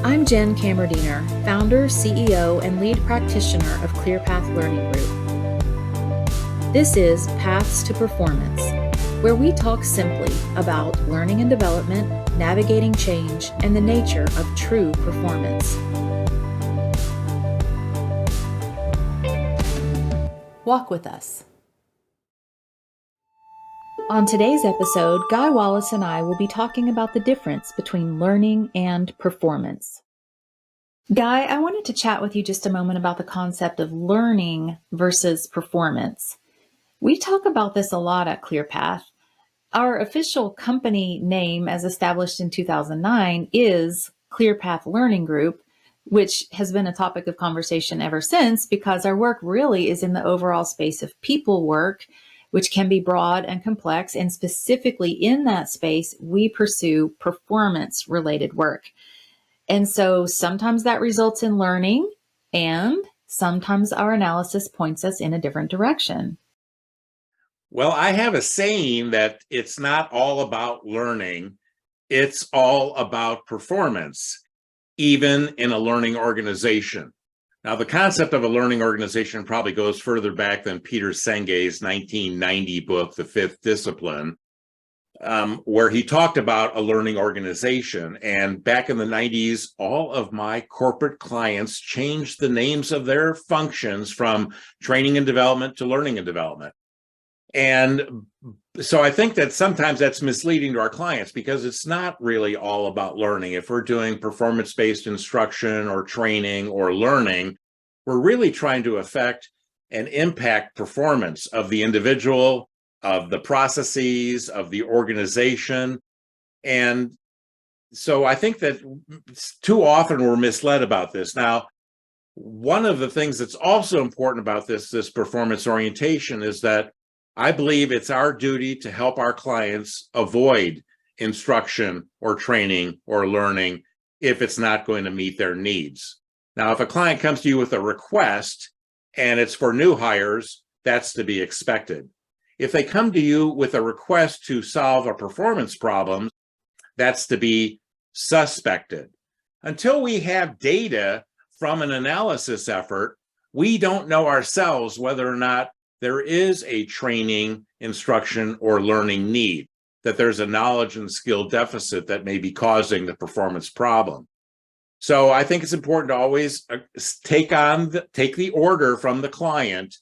I'm Jenn Kammerdiener, founder, CEO, and lead practitioner of ClearPath Learning Group. This is Paths to Performance, where we talk simply about learning and development, navigating change, and the nature of true performance. Walk with us. On today's episode, Guy Wallace and I will be talking about the difference between learning and performance. Guy, I wanted to chat with you just a moment about the concept of learning versus performance. We talk about this a lot at ClearPath. Our official company name, as established in 2009, is ClearPath Learning Group, which has been a topic of conversation ever since because our work really is in the overall space of people work, which can be broad and complex. And specifically in that space, we pursue performance-related work. And so sometimes that results in learning, and sometimes our analysis points us in a different direction. Well, I have a saying that it's not all about learning, it's all about performance, even in a learning organization. Now, the concept of a learning organization probably goes further back than Peter Senge's 1990 book, The Fifth Discipline, where he talked about a learning organization. And back in the 90s, all of my corporate clients changed the names of their functions from training and development to learning and development. And so I think that sometimes that's misleading to our clients because it's not really all about learning. If we're doing performance-based instruction or training or learning, we're really trying to affect and impact performance of the individual, of the processes, of the organization. And so I think that too often we're misled about this. Now, one of the things that's also important about this performance orientation is that I believe it's our duty to help our clients avoid instruction or training or learning if it's not going to meet their needs. Now, if a client comes to you with a request and it's for new hires, that's to be expected. If they come to you with a request to solve a performance problem, that's to be suspected. Until we have data from an analysis effort, we don't know ourselves whether or not there is a training, instruction, or learning need, that there's a knowledge and skill deficit that may be causing the performance problem. So I think it's important to always take the order from the client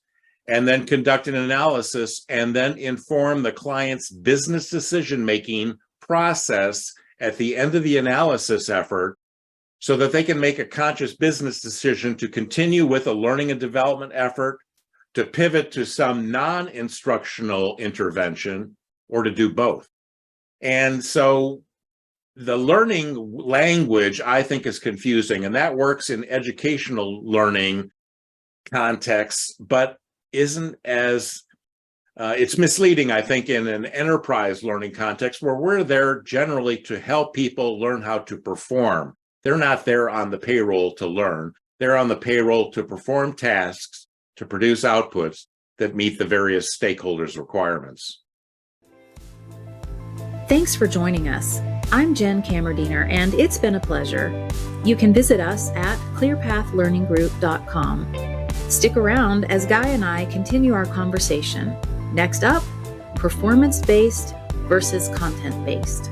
and then conduct an analysis and then inform the client's business decision-making process at the end of the analysis effort so that they can make a conscious business decision to continue with a learning and development effort, to pivot to some non-instructional intervention, or to do both. And so the learning language, I think, is confusing, and that works in educational learning contexts, but isn't as, it's misleading, I think, in an enterprise learning context where we're there generally to help people learn how to perform. They're not there on the payroll to learn. They're on the payroll to perform tasks, to produce outputs that meet the various stakeholders' requirements. Thanks for joining us. I'm Jenn Kammerdiener, and it's been a pleasure. You can visit us at clearpathlearninggroup.com. Stick around as Guy and I continue our conversation. Next up, performance-based versus content-based.